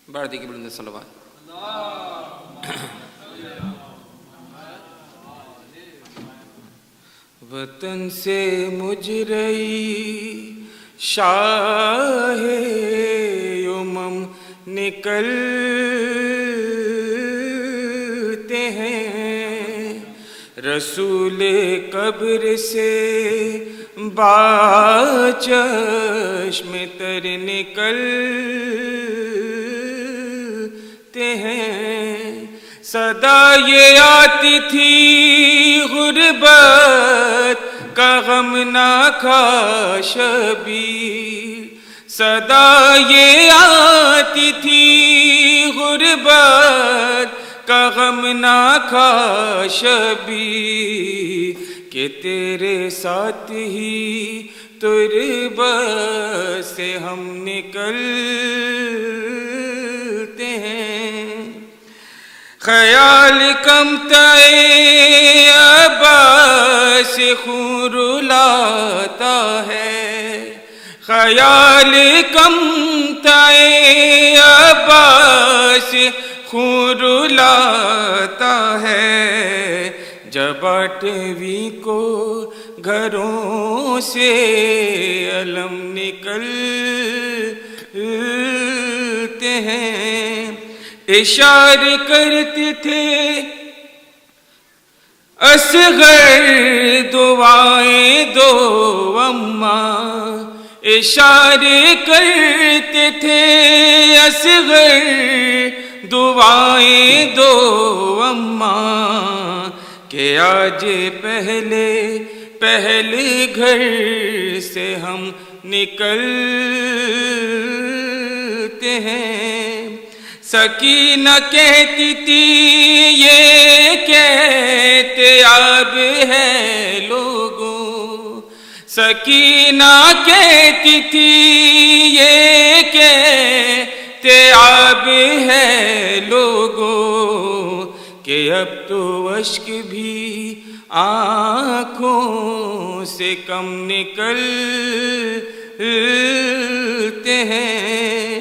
بارے کی بلند صلوات. وطن سے مجھ رہی شاہ امم نکلتے ہیں، رسول قبر سے باچشم تر نکلتے ہیں. صدا یہ آتی تھی غربت کا غم نہ کھا شبیر، صدا یہ آتی تھی غربت کا غم نہ کھا شبیر، کہ تیرے ساتھ ہی تربت سے ہم نکلتے ہیں. خیال کم تائے عباس خون رلاتا ہے، خیال کم تائے عباس خون رلاتا ہے، جب 8ویں کو گھروں سے علم نکلتے ہیں. اشارے کرتے تھے اصغر دعائیں دو اماں، اشارے کرتے تھے اصغر دعائیں دو اماں، کہ آج پہلے گھر سے ہم نکلتے ہیں. سکینہ کہتی تھی یہ کہتے اب ہے لوگوں، سکینہ کہتی تھی یہ کہتے اب ہے لوگوں، کہ اب تو اشک بھی آنکھوں سے کم نکلتے ہیں.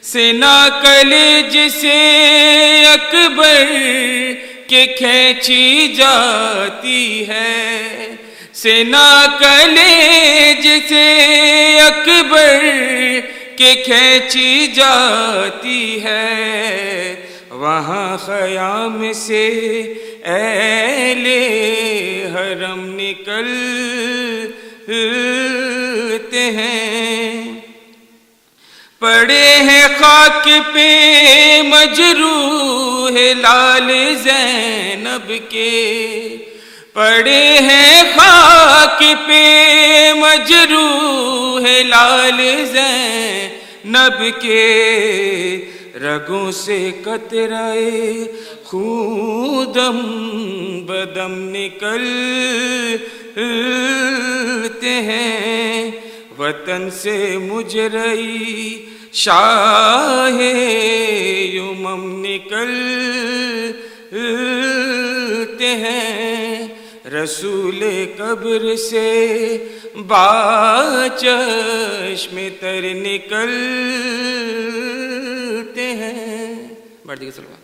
سینا کلیج سے اکبر کے کھینچی جاتی ہے، سینا کلیج سے اکبر کے کھینچی جاتی ہے، وہاں خیام سے اہل حرم نکلتے ہیں. پڑے ہیں خاک پہ مجروح لال زینب کے، پڑے ہیں خاک پہ مجروح لال زینب کے، رگوں سے قطرے خون دم بدم نکلتے ہیں. وطن سے مجھ رہی شاہ امم نکلتے ہیں، رسول قبر سے باچشم تر نکلتے ہیں. بڑھ دیکھیں سلوات.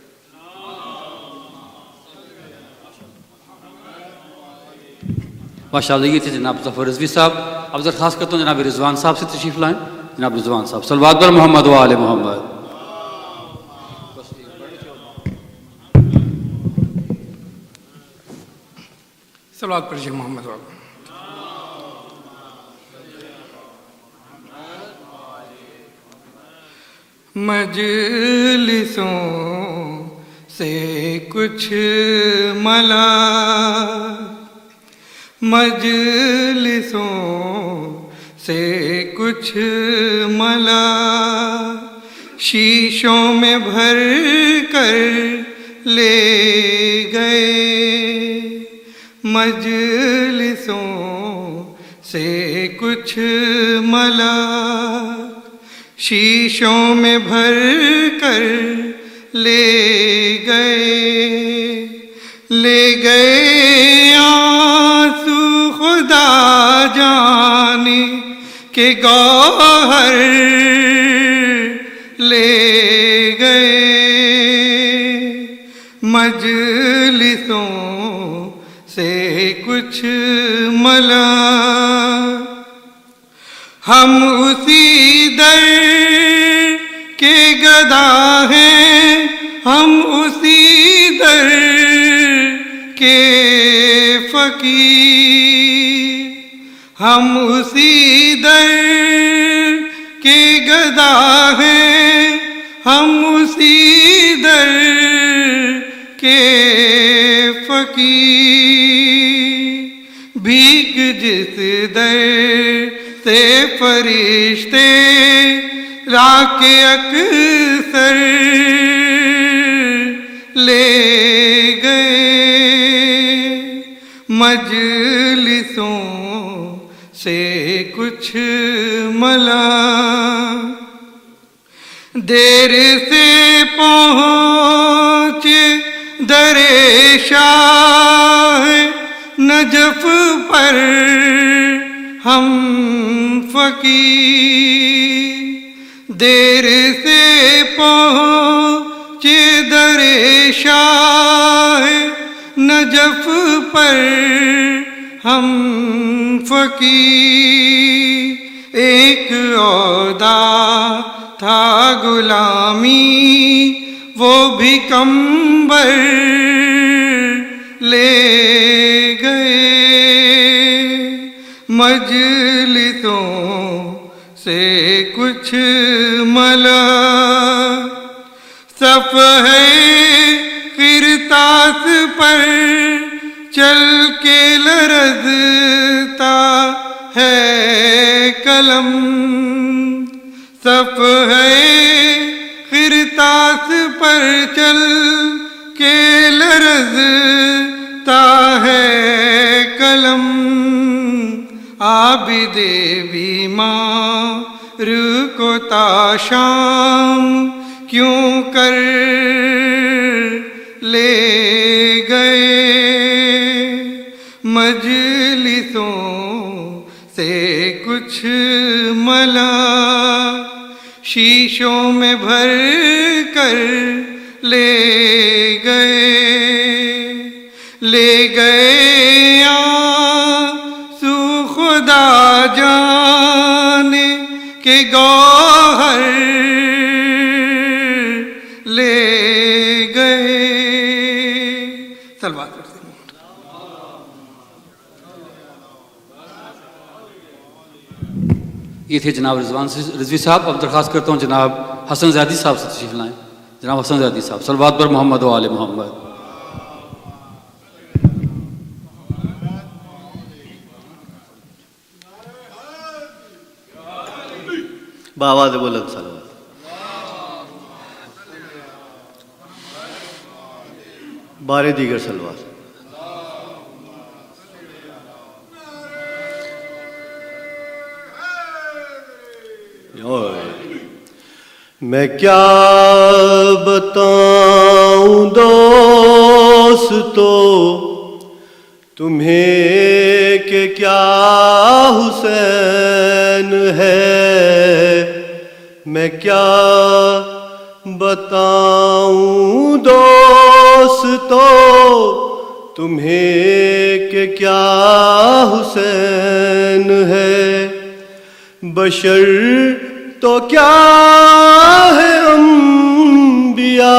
ماشاء اللہ. یہ تھے جناب ظفر رضوی صاحب. اب درخواست کرتا ہوں جناب رضوان صاحب سے تشریف لائیں. جناب رضوان صاحب صلوات بر محمد و آل محمد. صلوات پر شیخ محمد والا. مجلسوں سے کچھ ملا، مجلسوں سے کچھ ملا، شیشوں میں بھر کر لے گئے. مجلسوں سے کچھ ملا، شیشوں میں بھر کر لے گئے آنسو خدا جانے کے گوہر لے مجلسوں سے کچھ ملا، ہم اسی در کے گدا ہیں، ہم اسی در کے فقیر، ہم اسی در کے گدا ہیں، ہم اسی در کے فقیر، بھیک جس در سے فرشتے راکے اکثر لے گئے، مجلسوں سے کچھ ملا، دیر سے پہنچے در شاہ نجف پر ہم فقیر، دیر سے پہنچے در شاہ نجف پر ہم فقیر، ایک عہدہ تھا غلامی وہ بھی کمبر لے گئے، مجلسوں سے کچھ ملا، صفحے قرطاس پر چل کے لرزتا ہے قلم، صفحے قرطاس پر چل کے لرزتا ہے قلم، عابد بیمار کو تاشام کیوں کر لے گئے، مجلسوں سے کچھ ملا، شیشوں میں بھر کر لے گئے آنسو، خدا جانے کے گوہر لے گئے، صلوات پڑھتے ہیں۔ یہ تھے جناب رضوان رضوی صاحب۔ اب درخواست کرتا ہوں جناب حسن زیادی صاحب سے تشریف لائیں۔ جناب حسن زیادی صاحب، صلوات بر محمد و آل محمد۔ بآواز بلند صلوات۔ بارے دیگر صلوات۔ میں کیا بتاؤں دوستو تمہیں کہ کیا حسین ہے، میں کیا بتاؤں دوستو تمہیں کہ کیا حسین ہے، بشر تو کیا ہے انبیاء،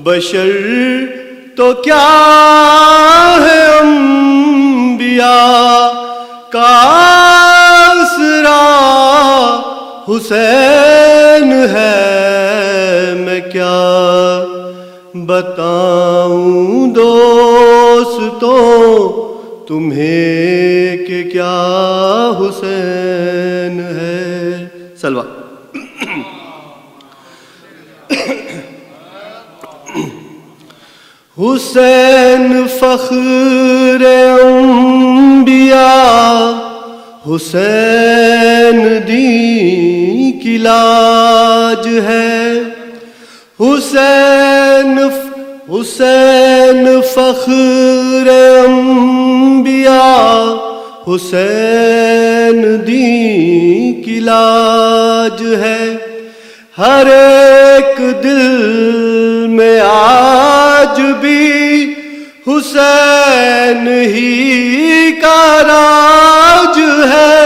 بشر تو کیا ہے انبیاء کا آسرا حسین ہے، میں کیا بتاؤں دوستو تمہیں کہ کیا حسین ہے۔ سلوات۔ حسین فخر انبیاء، حسین دین کی لاج ہے، حسین فخر انبیاء، حسین دین کی لاج ہے، ہر ایک دل میں آج بھی حسین ہی کا راج ہے،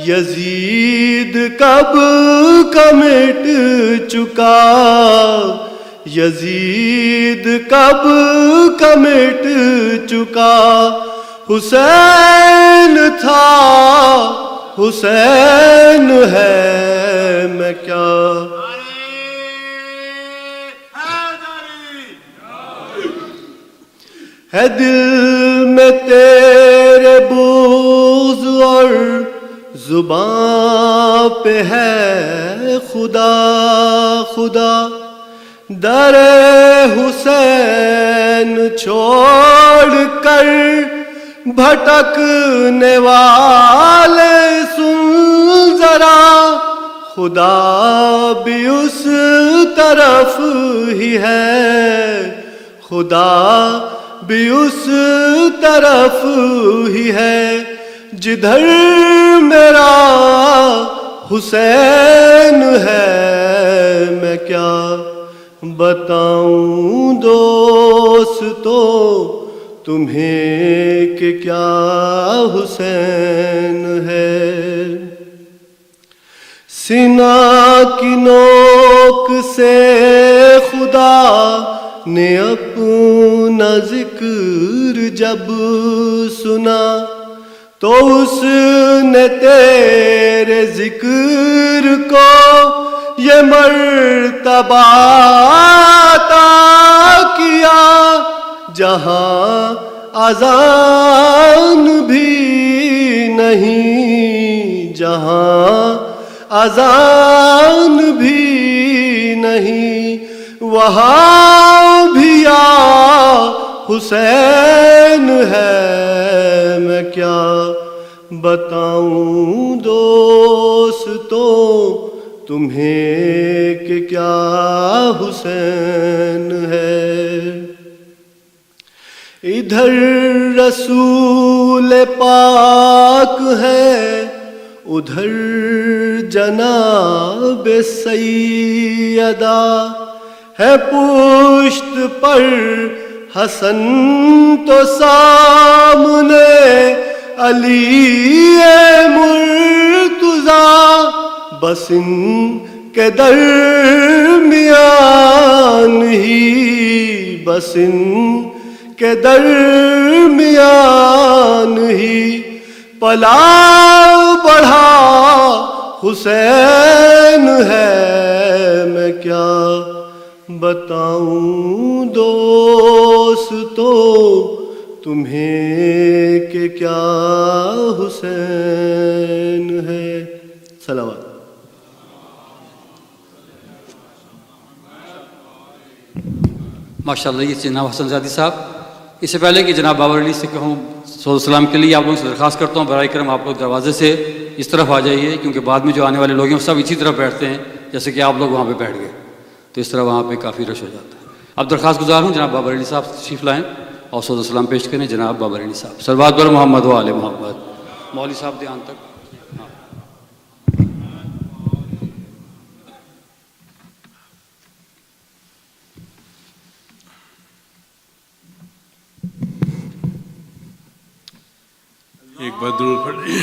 یزید کب کا مٹ چکا، یزید کب کا مٹ چکا، حسین تھا حسین ہے، میں کیا ہے دل میں تیرے بغض اور زباں پہ ہے خدا خدا، در حسین چھوڑ کر بھٹکنے والے سن ذرا، خدا بھی اس طرف ہی ہے، خدا بھی اس طرف ہی ہے، جدھر میرا حسین ہے، میں کیا بتاؤں دوستو تمہیں کہ کیا حسین ہے، سینہ کی نوک سے خدا نے اپنا ذکر جب سنا، تو اس نے تیرے ذکر کو یہ مرتبہ عطا کیا، جہاں اذان بھی نہیں، جہاں اذان بھی نہیں، وہاں بھی یا حسین ہے، میں کیا بتاؤں دوستو تمہیں کہ کیا حسین ہے، ادھر رسول پاک ہے، ادھر جناب سیدہ ہے، پشت پر حسن تو سامنے علی مرتضیٰ، بس ان کے درمیان ہی، بس ان کے درمیان ہی پلا بڑھا حسین ہے، میں کیا بتاؤں دوستو تمہیں کہ کیا حسین ہے، صلوات۔ ماشاء اللہ، یہ جناب حسن زادی صاحب، اس سے پہلے کہ جناب بابر علی سے کہوں صلی السلام کے لیے آپ لوگوں سے درخواست کرتا ہوں برائے کرم آپ لوگ دروازے سے اس طرف آ جائیے، کیونکہ بعد میں جو آنے والے لوگ ہیں وہ سب اسی طرف بیٹھتے ہیں، جیسے کہ آپ لوگ وہاں پہ بیٹھ گئے، تو اس طرح وہاں پہ کافی رش ہو جاتا ہے۔ اب درخواست گزار ہوں جناب بابر علی صاحب تشریف لائیں اور صلی السلام پیش کریں۔ جناب بابر علی صاحب، صلوات بر محمد و آل محمد۔ مولوی صاحب دھیان تک۔ ایک بار درود پڑھیے۔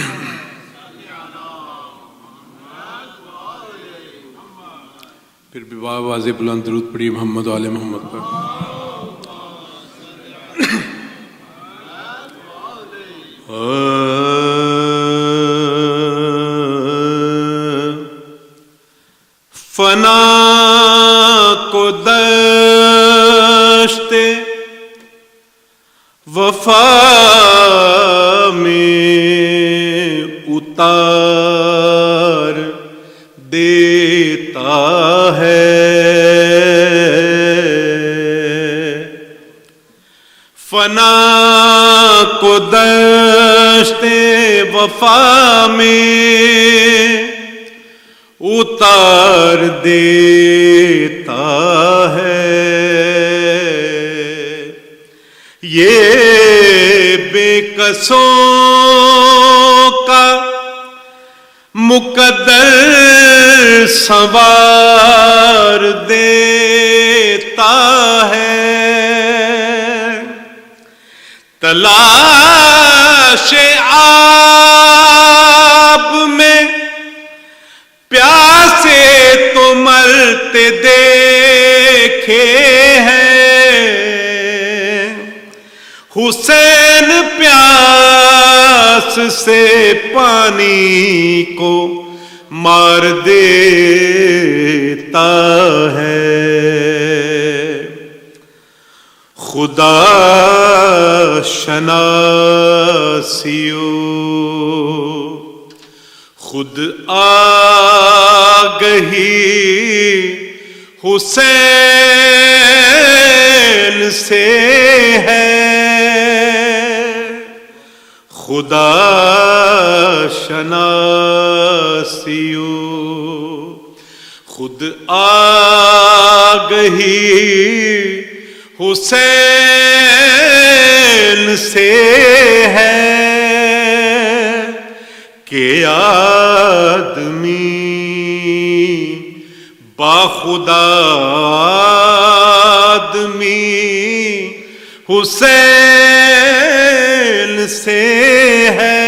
پھر بھی واضح بلند درود پڑھیے محمد و آل محمد پر۔ فنا کو دشت وفا میں اتار دیتا ہے، فنا کو دشت وفا میں اتار دیتا ہے، یہ بے کسوں کا مقدر سنوار دیتا ہے، تلاش آب میں پیاسے تو مرتے دیکھے ہیں، حسین پیاس سے پانی کو مار دیتا ہے۔ خدا شناسیو خود آگہی حسین سے ہے، خدا شناسیو خود آگہی حسین سے ہے کہ آدمی باخدا آدمی حسین سے ہے،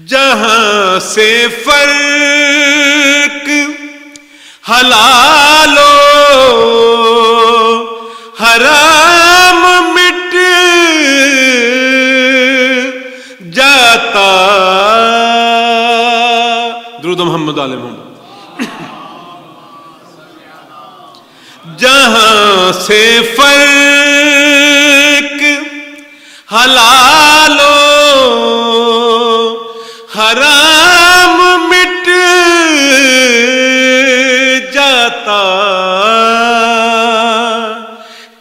جہاں سے فرق حلال و حرام مٹ جاتا، درود محمد علیہ محمد، جہاں سے فرق حلال و حرام مٹ جاتا،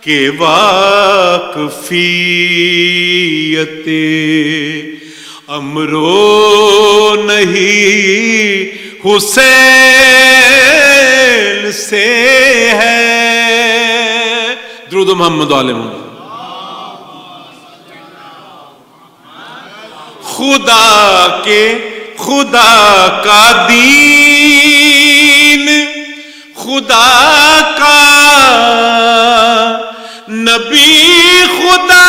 کہ واقفیت امرو نہیں حسین سے ہے، درود محمد علیہ محمد۔ خدا کا دین، خدا کا نبی، خدا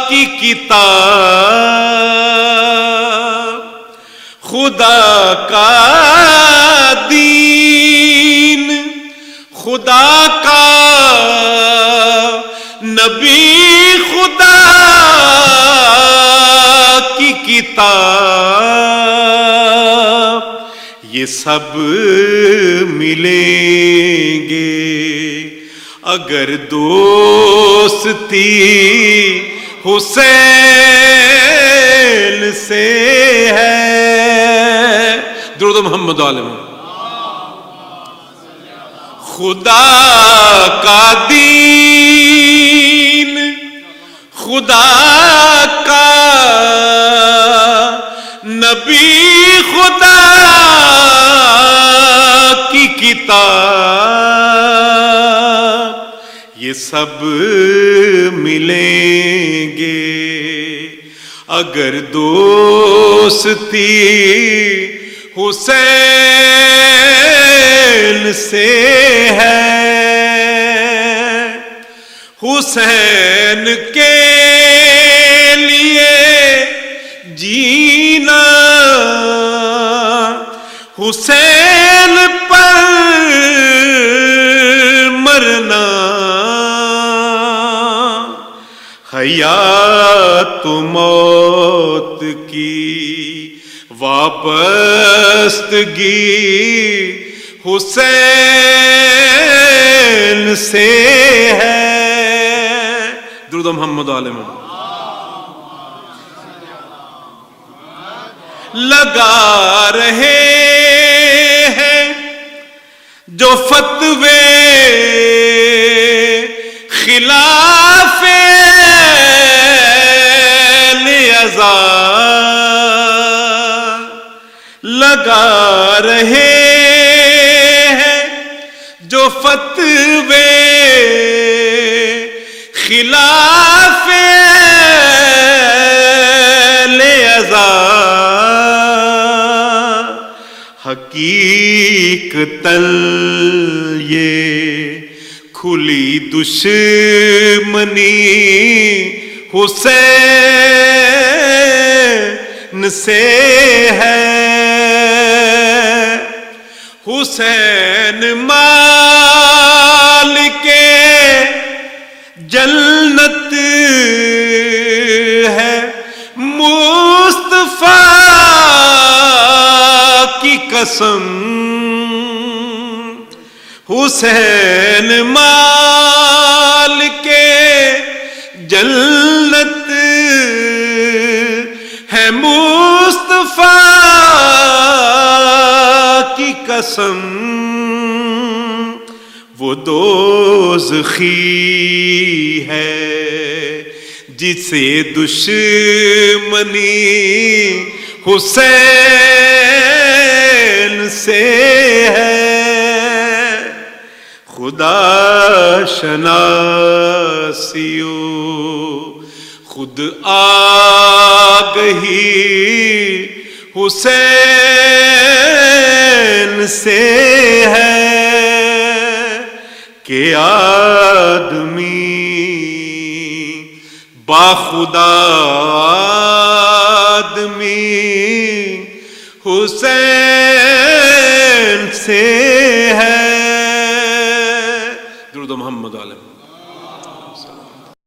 کی کتاب، خدا کا دین، خدا کا نبی، خدا کی کتاب، یہ سب ملیں گے اگر دوستی حسین سے ہے، درود محمد علیہ محمد۔ خدا کا دین، خدا کا نبی، خدا کی کتاب، یہ سب ملیں گے اگر دوستی حسین سے ہے، حسین کے لیے جینا، حسین پر مرنا، حیات و موت کی وابستگی حسین سے ہے، درود محمد علیہ محمد۔ لگا رہے ہیں جو فتوے خلاف لگا رہے ہیں جو فتوے خلاف حقیقتاً یہ کھلی دشمنی حسین سے ہے، حسین مالک جنت ہے، مصطفیٰ کی قسم، حسین مالک جنت ہے، مصطفیٰ کی قسم، وہ دوزخی ہے جسے دشمنی حسین سے ہے، خدا شناسیو خود آگہی حسین سے ہے، کہ آدمی باخدا آدمی حسین سے ہے۔ درود محمد علیہ